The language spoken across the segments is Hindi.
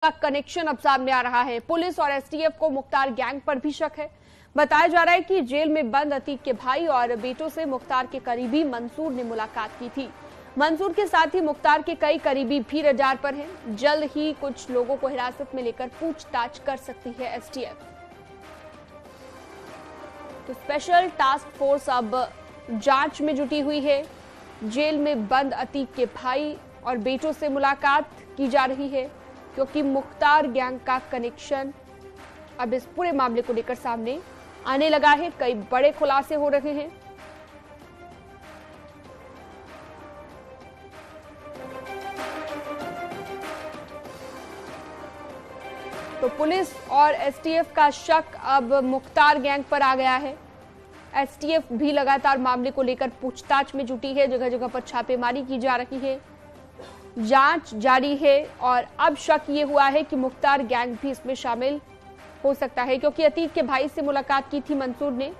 का कनेक्शन अब सामने आ रहा है। पुलिस और एसटीएफ को मुख्तार गैंग पर भी शक है। बताया जा रहा है कि जेल में बंद अतीक के भाई और बेटों से मुख्तार के करीबी मंसूर ने मुलाकात की थी। मंसूर के साथ ही मुख्तार के कई करीबी भी रडार पर हैं। जल्द ही कुछ लोगों को हिरासत में लेकर पूछताछ कर सकती है एसटीएफ। तो स्पेशल टास्क फोर्स अब जांच में जुटी हुई है। जेल में बंद अतीक के भाई और बेटों से मुलाकात की जा रही है, क्योंकि मुख्तार गैंग का कनेक्शन अब इस पूरे मामले को लेकर सामने आने लगा है। कई बड़े खुलासे हो रहे हैं। तो पुलिस और एसटीएफ का शक अब मुख्तार गैंग पर आ गया है। एसटीएफ भी लगातार मामले को लेकर पूछताछ में जुटी है। जगह जगह पर छापेमारी की जा रही है, जांच जारी है और अब शक ये हुआ है कि मुख्तार गैंग भी इसमें शामिल हो सकता है, क्योंकि अतीक के भाई से मुलाकात की थी मंसूर ने।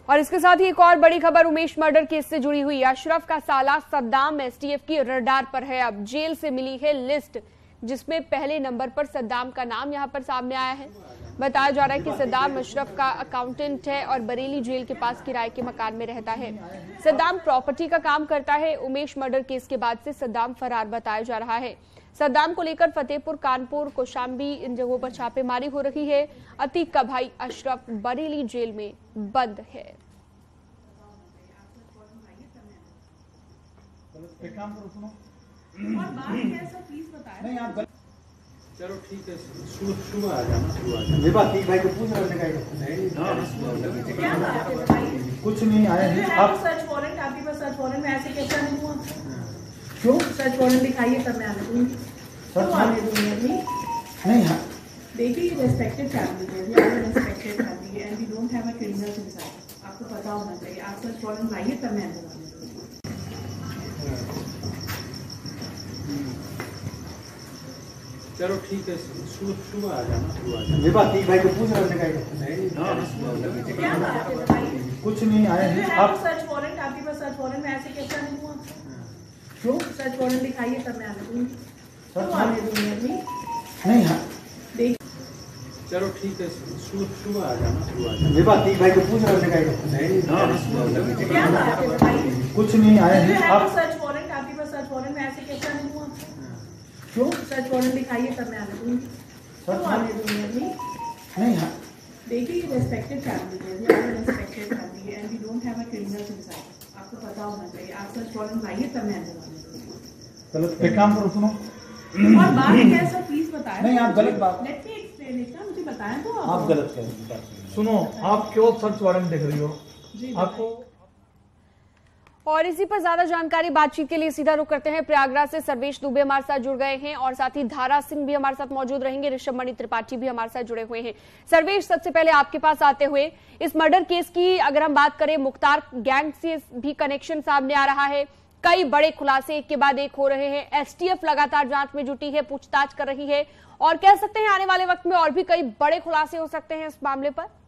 और इसके साथ ही एक और बड़ी खबर उमेश मर्डर केस से जुड़ी हुई। अशरफ का साला सद्दाम एसटीएफ की रडार पर है। अब जेल से मिली है लिस्ट, जिसमें पहले नंबर पर सद्दाम का नाम यहां पर सामने आया है। बताया जा रहा है कि सद्दाम अशरफ का अकाउंटेंट है और बरेली जेल के पास किराए के मकान में रहता है। सद्दाम प्रॉपर्टी का काम करता है। उमेश मर्डर केस के बाद से सद्दाम फरार बताया जा रहा है। सद्दाम को लेकर फतेहपुर, कानपुर, कौशाम्बी इन जगहों पर छापेमारी हो रही है। अतीक का भाई अशरफ बरेली जेल में बंद है। चलो ठीक है, सुबह आ जाना। मेरे पास भाई को पूछ रहे कुछ नहीं आया है। आप सर्च वारंट, आपके पास सर्च वारंट में ऐसे कैसे आने दूंगा? क्यों सर्च वारंट दिखाइए तब मैं आने दूंगी। सर्च वारंट नहीं है। देखिए रेस्पेक्टेड फैमिली है, respected family and we don't have a criminals inside. आपको पता होना चाहिए। आप सर्च वारंट लाइए तब मैं आने दूंगी। चलो ठीक है, सुबह आ जाना। मेरे पास भाई को पूछ रहे कुछ नहीं आया है। आप सर्च वारंट, आपके पास सर्च वारंट में ऐसे कैसे आने दूंगा? क्यों सर्च वारंट दिखाइए तब मैं आने दूंगी। नहीं है। चलो ठीक है, सुबह आ जाना। मेरे पास भाई को पूछ रहे कुछ नहीं आया है। आप सर्च वारंट, आपके पास सर्च वारंट में ऐसे कैसे आने दूंगा? क्यों सर्च वारंट दिखाइए तब मैं आने दूंगी। नहीं है। देखिए रेस्पेक्टेड फैमिली है, respected family and we don't have a criminals inside. आपको पता होना चाहिए। आप सर्च वारंट लाइए तब मैं आने दूंगी। चलो एक काम करो, सुनो। और बात क्या है सर, प्लीज बताएं। नहीं, आप गलत बात। लेट मी एक्सप्लेन इट ना, मुझे बताएं तो। आप गलत कह रही हैं। सुनो, आप क्यों सर्च वारंट देख रही हो? आपको और इसी पर ज्यादा जानकारी बातचीत के लिए सीधा रुख करते हैं। प्रयागराज से सर्वेश दुबे हमारे साथ जुड़ गए हैं और साथ ही धारा सिंह भी हमारे साथ मौजूद रहेंगे। ऋषभ मणि त्रिपाठी भी हमारे साथ जुड़े हुए हैं। सर्वेश, सबसे पहले आपके पास आते हुए, इस मर्डर केस की अगर हम बात करें, मुख्तार गैंग से भी कनेक्शन सामने आ रहा है। कई बड़े खुलासे एक के बाद एक हो रहे हैं। एसटीएफ लगातार जांच में जुटी है, पूछताछ कर रही है और कह सकते हैं आने वाले वक्त में और भी कई बड़े खुलासे हो सकते हैं इस मामले पर।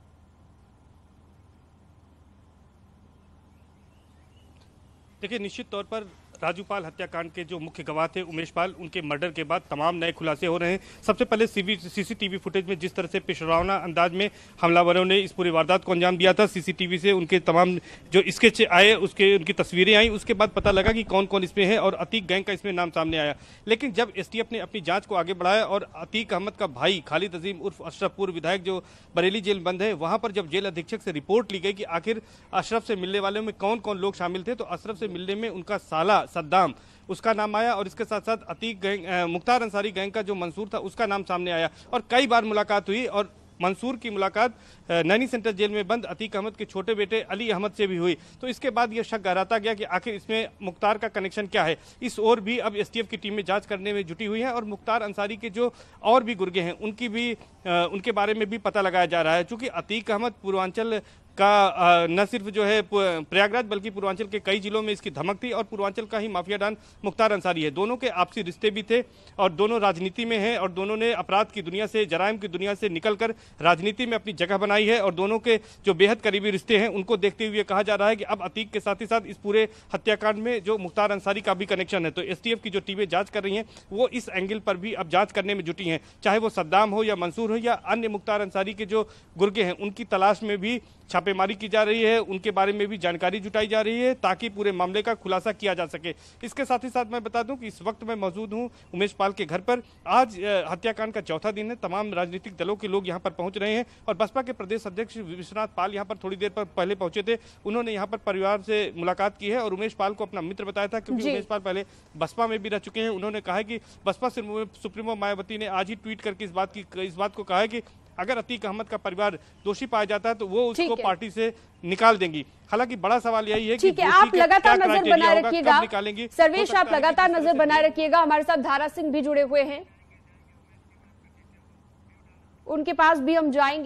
देखिए, निश्चित तौर पर राजूपाल हत्याकांड के जो मुख्य गवाह थे उमेश पाल, उनके मर्डर के बाद तमाम नए खुलासे हो रहे हैं। सबसे पहले सीसीटीवी फुटेज में जिस तरह से पेशरावना अंदाज में हमलावरों ने इस पूरी वारदात को अंजाम दिया था, सीसीटीवी से उनके तमाम जो स्केच आए, उनकी तस्वीरें आई, उसके बाद पता लगा कि कौन कौन इसमें है और अतीक गैंग का इसमें नाम सामने आया। लेकिन जब एसटीएफ ने अपनी जांच को आगे बढ़ाया और अतीक अहमद का भाई खालिद अजीम उर्फ अशरफ, पूर्व विधायक जो बरेली जेल बंद है, वहां पर जब जेल अधीक्षक से रिपोर्ट ली गई कि आखिर अशरफ से मिलने वालों में कौन कौन लोग शामिल थे, तो अशरफ से मिलने में उनका साला सद्दाम, उसका नाम आया और इसके साथ साथ अतीक गैंग, मुख्तार अंसारी गैंग का जो मंसूर था उसका नाम सामने आया और कई बार मुलाकात हुई। और मंसूर की मुलाकात नैनी सेंटर जेल में बंद अतीक अहमद के छोटे बेटे अली अहमद से भी हुई। तो इसके बाद यह शक गहराता गया कि आखिर इसमें मुख्तार का कनेक्शन क्या है। इस ओर भी अब एसटीएफ की टीमें जांच करने में जुटी हुई है और मुख्तार अंसारी के जो और भी गुर्गे हैं उनकी भी उनके बारे में भी पता लगाया जा रहा है। चूंकि अतीक अहमद पूर्वांचल का न सिर्फ जो है प्रयागराज बल्कि पूर्वांचल के कई जिलों में इसकी धमक थी और पूर्वांचल का ही माफिया डॉन मुख्तार अंसारी है। दोनों के आपसी रिश्ते भी थे और दोनों राजनीति में हैं और दोनों ने अपराध की दुनिया से, जराइम की दुनिया से निकलकर राजनीति में अपनी जगह बनाई है और दोनों के जो बेहद करीबी रिश्ते हैं उनको देखते हुए कहा जा रहा है कि अब अतीक के साथ ही साथ इस पूरे हत्याकांड में जो मुख्तार अंसारी का भी कनेक्शन है। तो एसटीएफ की जो टीमें जांच कर रही हैं वो इस एंगल पर भी अब जांच करने में जुटी हैं, चाहे वो सद्दाम हो या मंसूर हो या अन्य मुख्तार अंसारी के जो गुर्गे हैं उनकी तलाश में भी छापेमारी की जा रही है, उनके बारे में भी जानकारी जुटाई जा रही है ताकि पूरे मामले का खुलासा किया जा सके। इसके साथ ही साथ मैं बता दूं कि इस वक्त मैं मौजूद हूं उमेश पाल के घर पर। आज हत्याकांड का चौथा दिन है, तमाम राजनीतिक दलों के लोग यहां पर पहुंच रहे हैं और बसपा के प्रदेश अध्यक्ष विश्वनाथ पाल यहां पर थोड़ी देर पहले पहुंचे थे। उन्होंने यहां पर परिवार से मुलाकात की है और उमेश पाल को अपना मित्र बताया था क्योंकि उमेश पाल पहले बसपा में भी रह चुके हैं। उन्होंने कहा है कि बसपा सुप्रीमो मायावती ने आज ही ट्वीट करके इस बात को कहा है कि अगर अतीक अहमद का परिवार दोषी पाया जाता है तो वो उसको पार्टी से निकाल देंगी। हालांकि बड़ा सवाल यही है कि आप लगातार नजर बनाए रखिएगा, निकालेंगी। सर्वेश आप लगातार नजर बनाए रखिएगा। हमारे साथ धारा सिंह भी जुड़े हुए हैं, उनके पास भी हम जाएंगे।